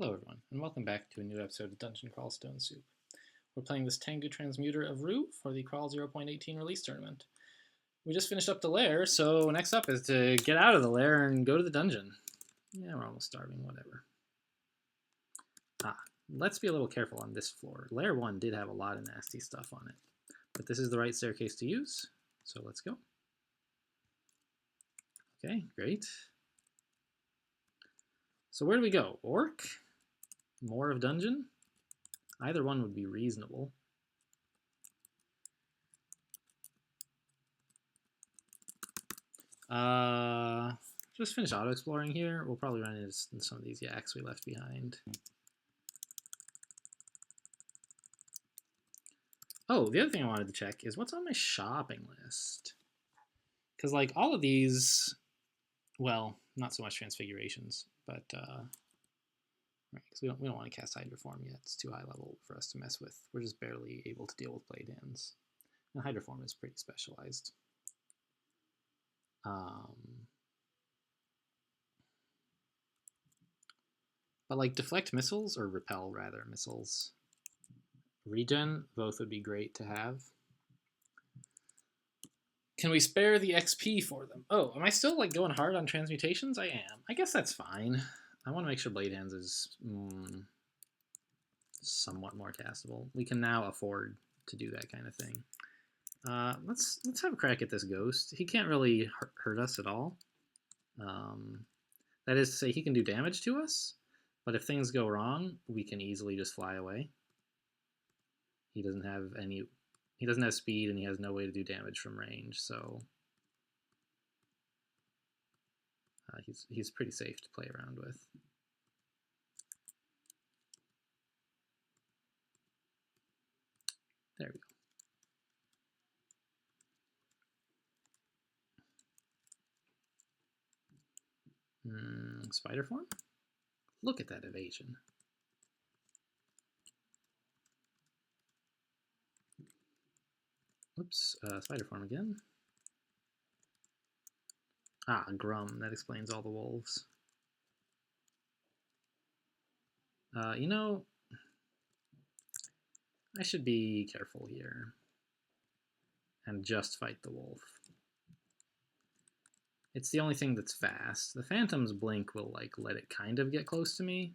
Hello everyone, and welcome back to a new episode of Dungeon Crawl Stone Soup. We're playing this Tengu Transmuter of Rue for the Crawl 0.18 release tournament. We just finished up the lair, so next up is to get out of the lair and go to the dungeon. Yeah, we're almost starving, whatever. Let's be a little careful on this floor. Lair 1 did have a lot of nasty stuff on it, but this is the right staircase to use, so let's go. Okay, great. So where do we go? Orc? More of dungeon? Either one would be reasonable. Just finish auto-exploring here. We'll probably run into some of these yaks we left behind. Oh, the other thing I wanted to check is what's on my shopping list. Because, like, all of these, well, not so much transfigurations, but, right, because we don't want to cast Hydroform yet. It's too high level for us to mess with. We're just barely able to deal with Blade Hands. And Hydroform is pretty specialized. But like deflect missiles, or repel rather missiles, regen, both would be great to have. Can we spare the XP for them? Oh, am I still like going hard on transmutations? I am. I guess that's fine. I want to make sure Blade Hands is somewhat more castable. We can now afford to do that kind of thing. Let's have a crack at this ghost. He can't really hurt us at all. That is to say, he can do damage to us, but if things go wrong, we can easily just fly away. He doesn't have speed, and he has no way to do damage from range, so he's pretty safe to play around with. There we go. Spider form? Look at that evasion. Oops, spider form again. Grum. That explains all the wolves. You know, I should be careful here and just fight the wolf. It's the only thing that's fast. The Phantom's blink will like let it kind of get close to me,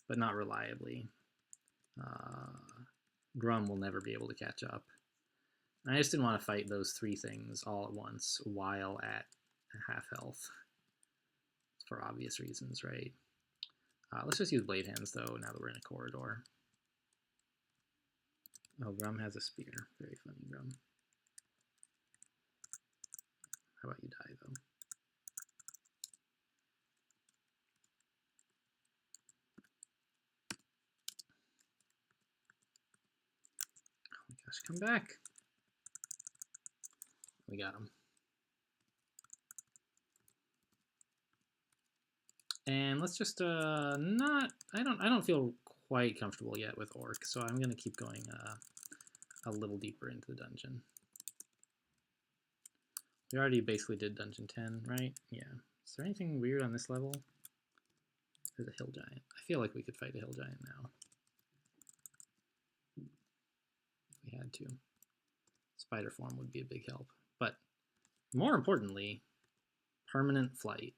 but not reliably. Grum will never be able to catch up. I just didn't want to fight those three things all at once while at half health, for obvious reasons, right? Let's just use Blade Hands, though, now that we're in a corridor. Oh, Grum has a spear. Very funny, Grum. How about you die, though? Oh my gosh, come back. We got him. And let's just I don't feel quite comfortable yet with Orc, so I'm gonna keep going a little deeper into the dungeon. We already basically did dungeon 10, right? Yeah. Is there anything weird on this level? There's a hill giant. I feel like we could fight a hill giant now. If we had to. Spider form would be a big help. But more importantly, permanent flight.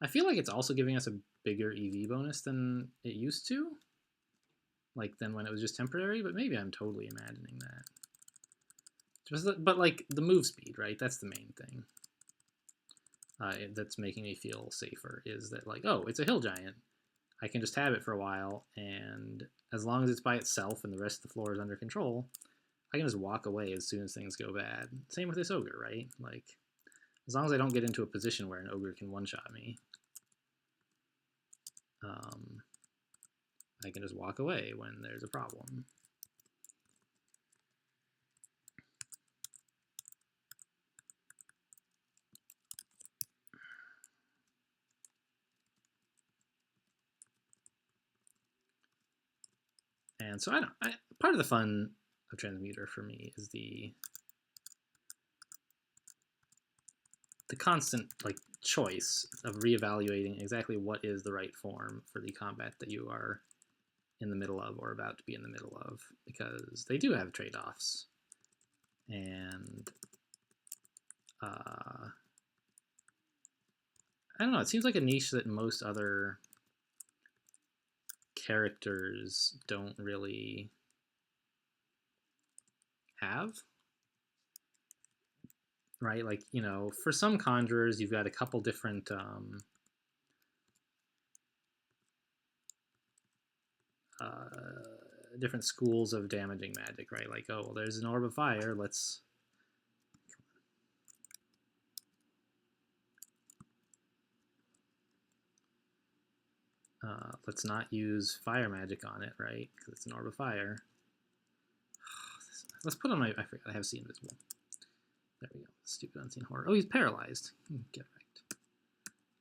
I feel like it's also giving us a bigger EV bonus than it used to. Like than when it was just temporary, but maybe I'm totally imagining that. But like the move speed, right? That's the main thing. That's making me feel safer is that like, oh, it's a hill giant. I can just have it for a while, and as long as it's by itself and the rest of the floor is under control, I can just walk away as soon as things go bad. Same with this ogre, right? Like, as long as I don't get into a position where an ogre can one-shot me, I can just walk away when there's a problem. And so part of the fun of Transmuter for me is the the constant like choice of reevaluating exactly what is the right form for the combat that you are in the middle of or about to be in the middle of, because they do have trade-offs. And I don't know, it seems like a niche that most other characters don't really have, right? Like, you know, for some conjurers, you've got a couple different different schools of damaging magic, right? Like, oh, well, there's an orb of fire, let's not use fire magic on it, right? Because it's an orb of fire. Let's put on my, I forgot, I have See Invisible. There we go. Stupid unseen horror. Oh, he's paralyzed. Get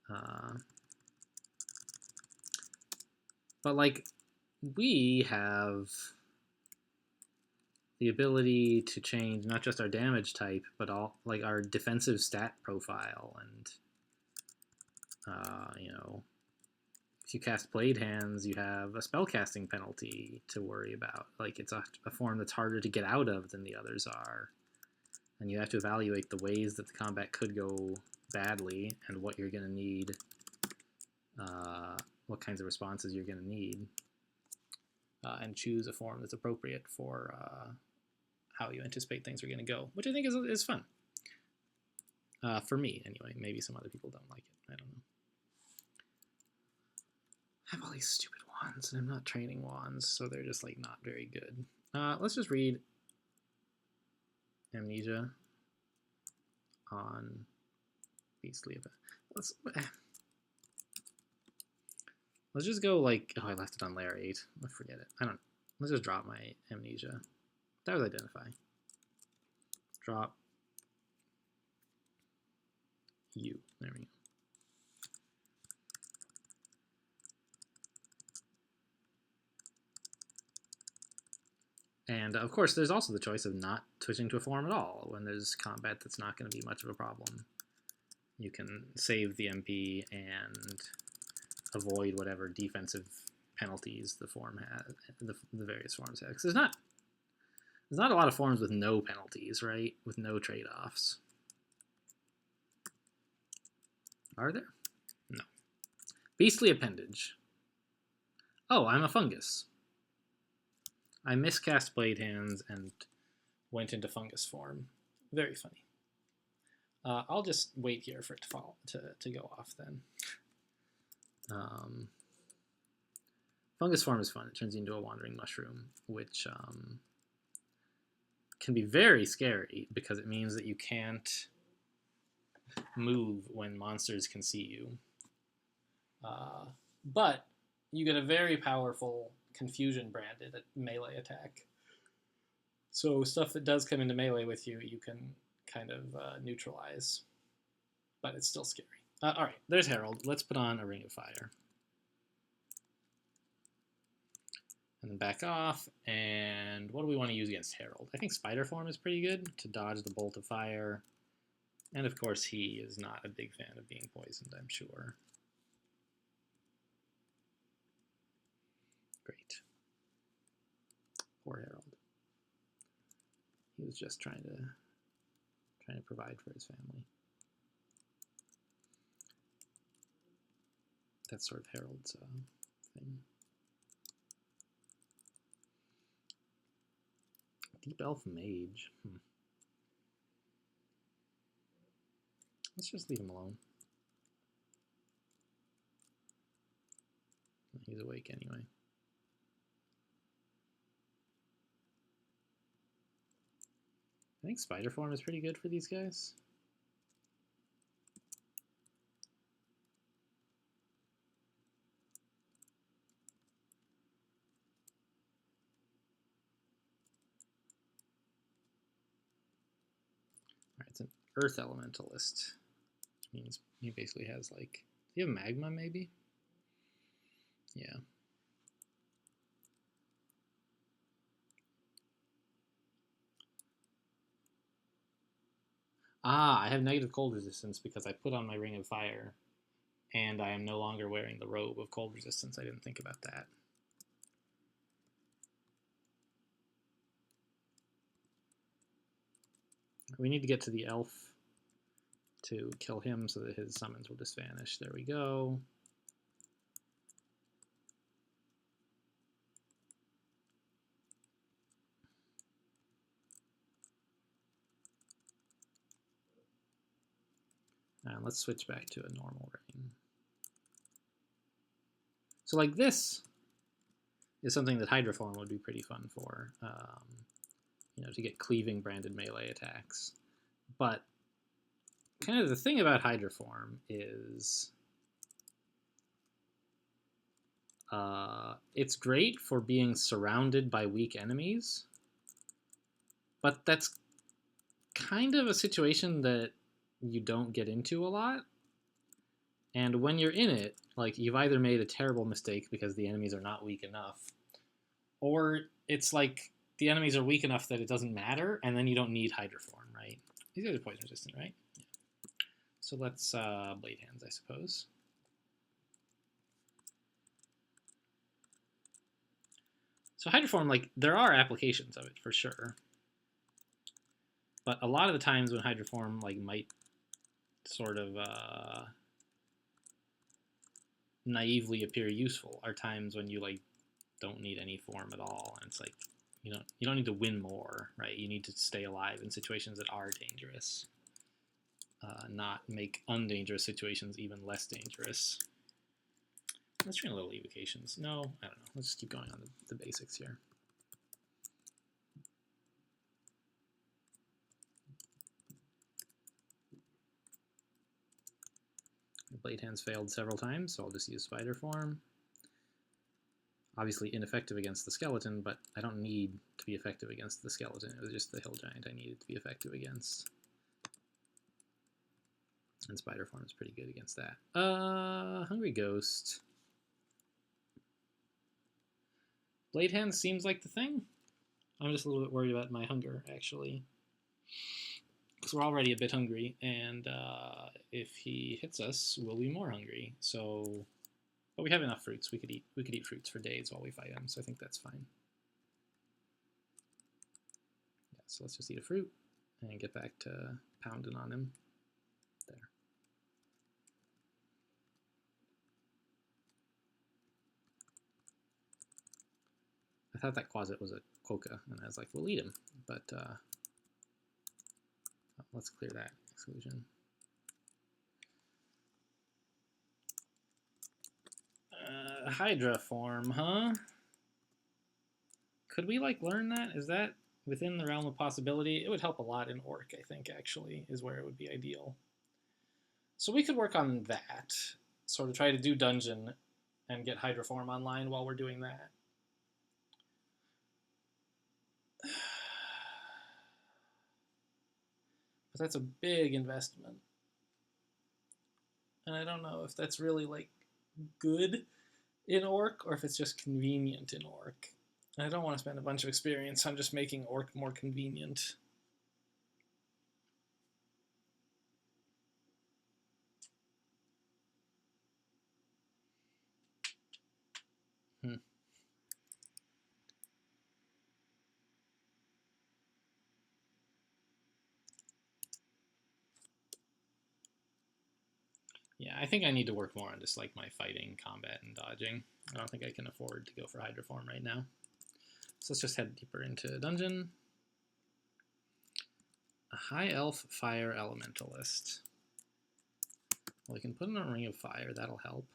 wrecked. But like, we have the ability to change not just our damage type, but all like our defensive stat profile, and you know, if you cast Blade Hands, you have a spellcasting penalty to worry about. Like, it's a form that's harder to get out of than the others are, and you have to evaluate the ways that the combat could go badly and what you're going to need, what kinds of responses you're going to need, and choose a form that's appropriate for how you anticipate things are going to go, which I think is fun. For me, anyway. Maybe some other people don't like it. I don't know. I have all these stupid wands, and I'm not training wands, so they're just like not very good. Let's just read Amnesia on Beastly Event. Let's just go like, oh, I left it on layer 8. I forget it. I don't. Let's just drop my Amnesia. That was Identify. Drop you. There we go. And of course, there's also the choice of not switching to a form at all when there's combat that's not going to be much of a problem. You can save the MP and avoid whatever defensive penalties the form has, the various forms have. Because there's not a lot of forms with no penalties, right? With no trade-offs. Are there? No. Beastly Appendage. Oh, I'm a fungus. I miscast Blade Hands and went into fungus form. Very funny. I'll just wait here for it to go off then. Fungus form is fun. It turns you into a wandering mushroom, which can be very scary because it means that you can't move when monsters can see you. But you get a very powerful confusion branded melee attack. So stuff that does come into melee with you, you can kind of neutralize. But it's still scary. All right, there's Herald. Let's put on a Ring of Fire. And then back off. And what do we want to use against Herald? I think Spider Form is pretty good to dodge the Bolt of Fire. And of course, he is not a big fan of being poisoned, I'm sure. Great. Poor Herald. He was just trying to provide for his family. That's sort of Herald's thing. Deep Elf Mage. Let's just leave him alone. He's awake anyway. I think Spider Form is pretty good for these guys. Alright, it's an Earth Elementalist, which means he basically has like, do you have Magma maybe? Yeah. Ah, I have negative cold resistance because I put on my Ring of Fire, and I am no longer wearing the robe of cold resistance. I didn't think about that. We need to get to the elf to kill him so that his summons will just vanish. There we go. And let's switch back to a normal rain. So like this is something that Hydroform would be pretty fun for, you know, to get cleaving branded melee attacks. But kind of the thing about Hydroform is it's great for being surrounded by weak enemies, but that's kind of a situation that you don't get into a lot. And when you're in it, like, you've either made a terrible mistake because the enemies are not weak enough, or it's like the enemies are weak enough that it doesn't matter, and then you don't need Hydroform, right? These guys are poison resistant, right? Yeah. So let's Blade Hands, I suppose. So Hydroform, like, there are applications of it for sure, but a lot of the times when Hydroform, like, might sort of naively appear useful are times when you, like, don't need any form at all, and it's like, you don't need to win more, right? You need to stay alive in situations that are dangerous, not make undangerous situations even less dangerous. Let's train a little evocations. No, I don't know. Let's just keep going on the basics here. Blade Hands failed several times, so I'll just use Spider Form. Obviously ineffective against the skeleton, but I don't need to be effective against the skeleton. It was just the Hill Giant I needed to be effective against. And Spider Form is pretty good against that. Hungry Ghost. Blade Hands seems like the thing. I'm just a little bit worried about my hunger, actually. Because we're already a bit hungry, and if he hits us, we'll be more hungry. So, but we have enough fruits. We could eat fruits for days while we fight him. So I think that's fine. Yeah. So let's just eat a fruit and get back to pounding on him. There. I thought that Quasit was a Quokka, and I was like, we'll eat him. But let's clear that exclusion. Hydra form, huh? Could we, like, learn that? Is that within the realm of possibility? It would help a lot in Orc, I think, actually, is where it would be ideal. So we could work on that. Sort of try to do Dungeon and get Hydra form online while we're doing that. But that's a big investment. And I don't know if that's really, like, good in Orc or if it's just convenient in Orc. And I don't want to spend a bunch of experience on just making Orc more convenient. Yeah, I think I need to work more on just, like, my fighting, combat, and dodging. I don't think I can afford to go for Hydra form right now. So let's just head deeper into Dungeon. A High Elf Fire Elementalist. Well, we can put in a Ring of Fire. That'll help.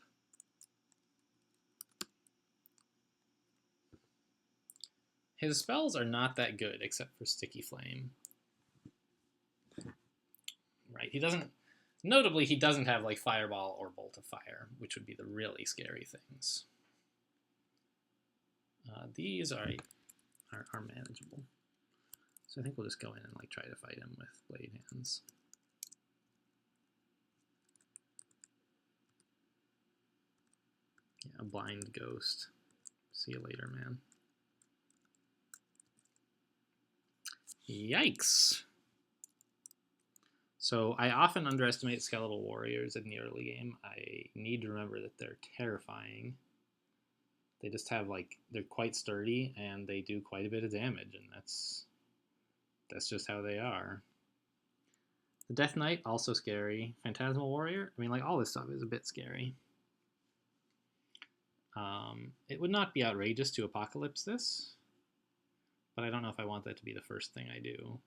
His spells are not that good, except for Sticky Flame. Right, he doesn't... Notably, he doesn't have, like, Fireball or Bolt of Fire, which would be the really scary things. These are manageable. So I think we'll just go in and, like, try to fight him with Blade Hands. Yeah, a Blind Ghost. See you later, man. Yikes! So I often underestimate skeletal warriors in the early game. I need to remember that they're terrifying. They just have like they're quite sturdy and they do quite a bit of damage, and that's just how they are. The Death Knight also scary. Phantasmal Warrior. I mean, like all this stuff is a bit scary. It would not be outrageous to apocalypse this, but I don't know if I want that to be the first thing I do.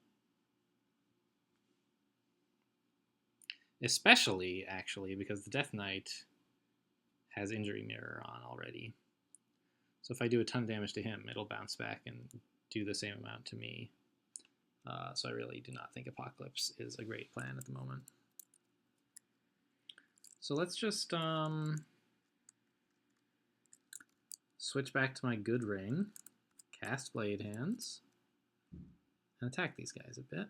Especially, actually, because the Death Knight has Injury Mirror on already. So if I do a ton of damage to him, it'll bounce back and do the same amount to me. So I really do not think Apocalypse is a great plan at the moment. So let's just switch back to my good ring, cast Blade Hands, and attack these guys a bit.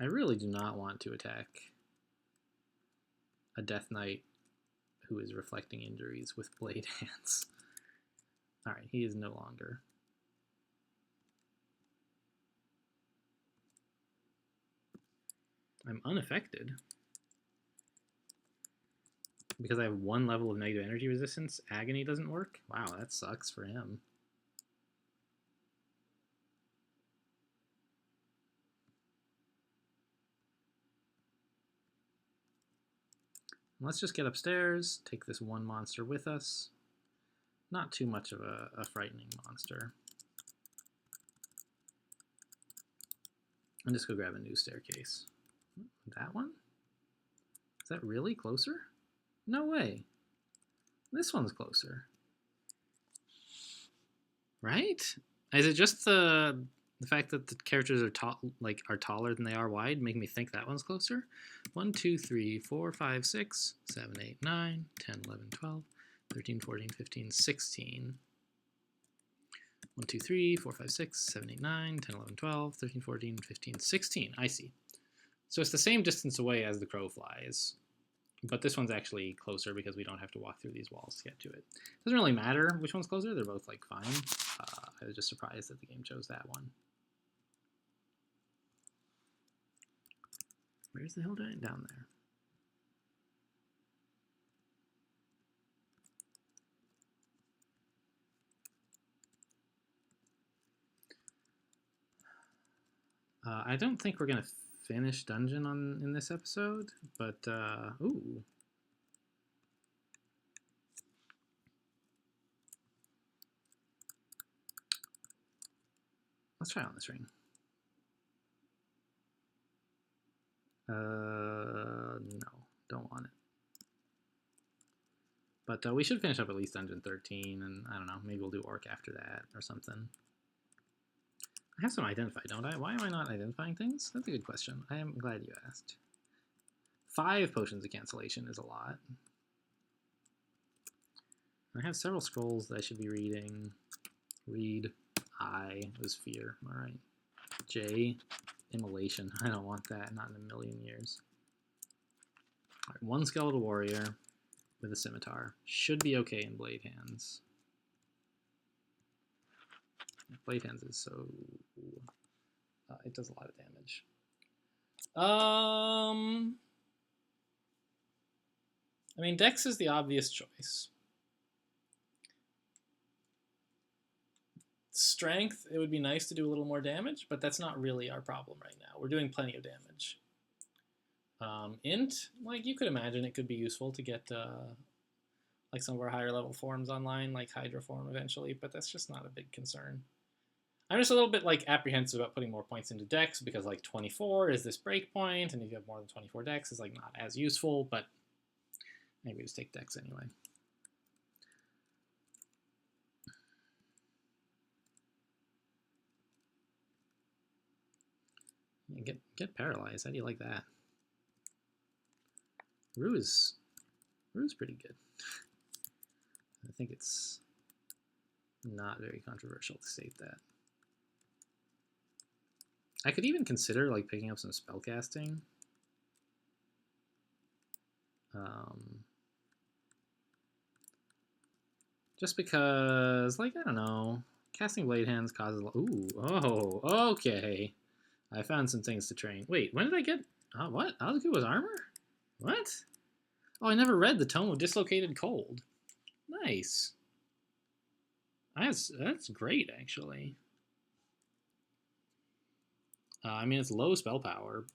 I really do not want to attack a Death Knight who is reflecting injuries with Blade Hands. Alright, he is no longer. I'm unaffected. Because I have one level of negative energy resistance, Agony doesn't work? Wow, that sucks for him. Let's just get upstairs, take this one monster with us. Not too much of a frightening monster. And just go grab a new staircase. That one? Is that really closer? No way. This one's closer. Right? Is it just the fact that the characters are taller than they are wide make me think that one's closer? 1, 2, 3, 4, 5, 6, 7, 8, 9, 10, 11, 12, 13, 14, 15, 16. 1, 2, 3, 4, 5, 6, 7, 8, 9, 10, 11, 12, 13, 14, 15, 16. I see. So it's the same distance away as the crow flies. But this one's actually closer because we don't have to walk through these walls to get to it. Doesn't really matter which one's closer. They're both like fine. I was just surprised that the game chose that one. Where's the hill giant? Down there. I don't think we're gonna finish dungeon in this episode, but ooh. Let's try on this ring. No, don't want it. But we should finish up at least dungeon 13, and I don't know, maybe we'll do orc after that or something. I have some identify, don't I? Why am I not identifying things? That's a good question. I am glad you asked. 5 potions of cancellation is a lot. I have several scrolls that I should be reading. Read. I was fear. Alright. J. Immolation. I don't want that. Not in a million years. Alright, 1 skeletal warrior with a scimitar. Should be okay in Blade Hands. Blade Hands is so... it does a lot of damage. I mean, Dex is the obvious choice. Strength, it would be nice to do a little more damage, but that's not really our problem right now. We're doing plenty of damage. Int, like you could imagine it could be useful to get like some of our higher level forms online, like Hydra form eventually, but that's just not a big concern. I'm just a little bit like apprehensive about putting more points into Dex because like 24 is this break point, and if you have more than 24 Dex, it's like not as useful, but maybe we just take Dex anyway. Get paralyzed. How do you like that? Rue's pretty good. I think it's not very controversial to state that. I could even consider like picking up some spellcasting. Just because, like, I don't know, casting Blade Hands causes. Ooh, oh, okay. I found some things to train. Wait, when did I get... what? Azukuba's armor? What? Oh, I never read the Tome of Dislocated Cold. Nice. That's great, actually. I mean, it's low spell power,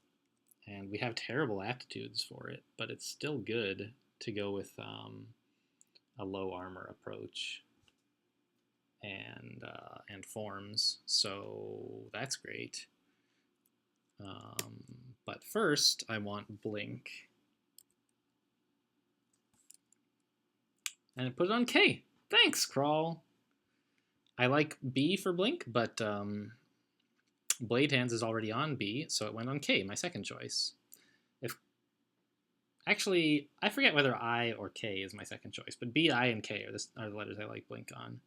and we have terrible aptitudes for it, but it's still good to go with a low armor approach and forms, so that's great. But first, I want Blink. And I put it on K. Thanks, Crawl. I like B for Blink, but Blade Hands is already on B, so it went on K, my second choice. Actually, I forget whether I or K is my second choice, but B, I, and K are the letters I like Blink on.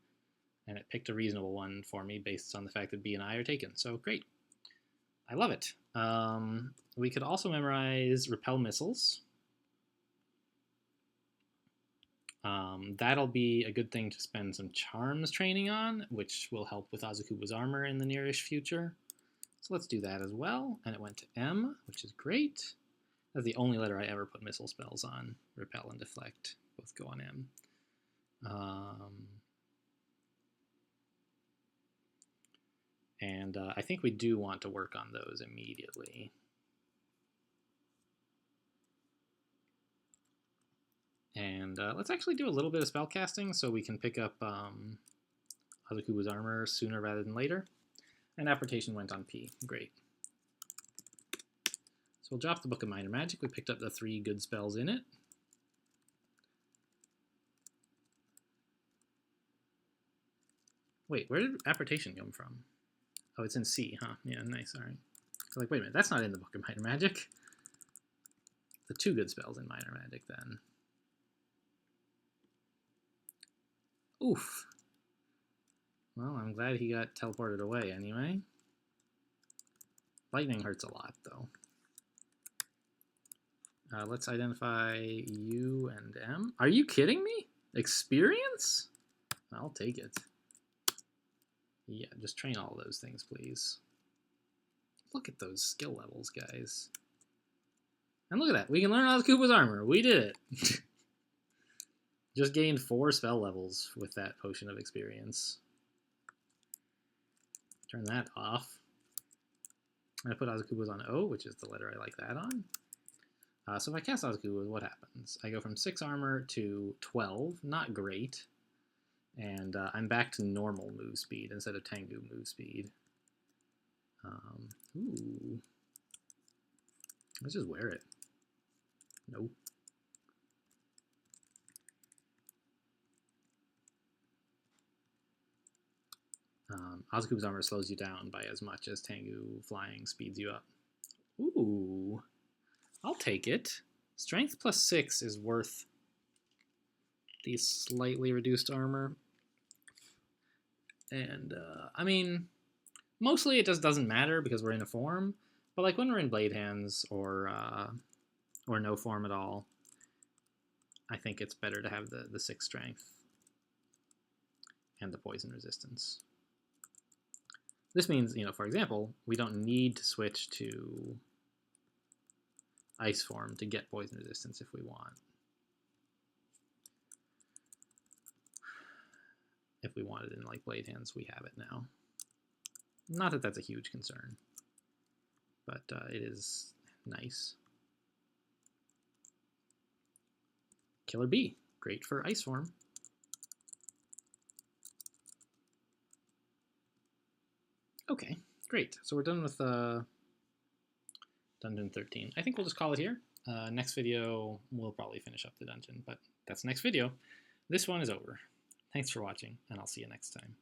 And it picked a reasonable one for me based on the fact that B and I are taken, so great. I love it. We could also memorize Repel Missiles. That'll be a good thing to spend some Charms training on, which will help with Azukuba's armor in the nearish future. So let's do that as well. And it went to M, which is great. That's the only letter I ever put missile spells on. Repel and Deflect both go on M. And I think we do want to work on those immediately. And let's actually do a little bit of spell casting so we can pick up Azukuba's armor sooner rather than later. And application went on P. Great. So we'll drop the Book of Minor Magic. We picked up the 3 good spells in it. Wait, where did application come from? Oh, it's in C, huh? Yeah, nice, all right. So like, wait a minute, that's not in the Book of Minor Magic. The 2 good spells in Minor Magic, then. Oof. Well, I'm glad he got teleported away anyway. Lightning hurts a lot, though. Let's identify U and M. Are you kidding me? Experience? I'll take it. Yeah, just train all those things, please. Look at those skill levels, guys. And look at that. We can learn Azukuba's armor. We did it. Just gained 4 spell levels with that Potion of Experience. Turn that off. I put Azukuba's on O, which is the letter I like that on. So if I cast Azukuba, what happens? I go from 6 armor to 12. Not great. And I'm back to normal move speed instead of Tengu move speed. Ooh. Let's just wear it. Nope. Azukuba's armor slows you down by as much as Tengu flying speeds you up. Ooh. I'll take it. Strength plus 6 is worth the slightly reduced armor. And, I mean, mostly it just doesn't matter because we're in a form. But, like, when we're in Blade Hands or no form at all, I think it's better to have the 6 strength and the poison resistance. This means, you know, for example, we don't need to switch to ice form to get poison resistance if we want. If we want it in like Blade Hands, we have it now. Not that that's a huge concern, but it is nice. Killer Bee, great for ice form. Okay, great. So we're done with Dungeon 13. I think we'll just call it here. Next video, we'll probably finish up the dungeon, but that's next video. This one is over. Thanks for watching, and I'll see you next time.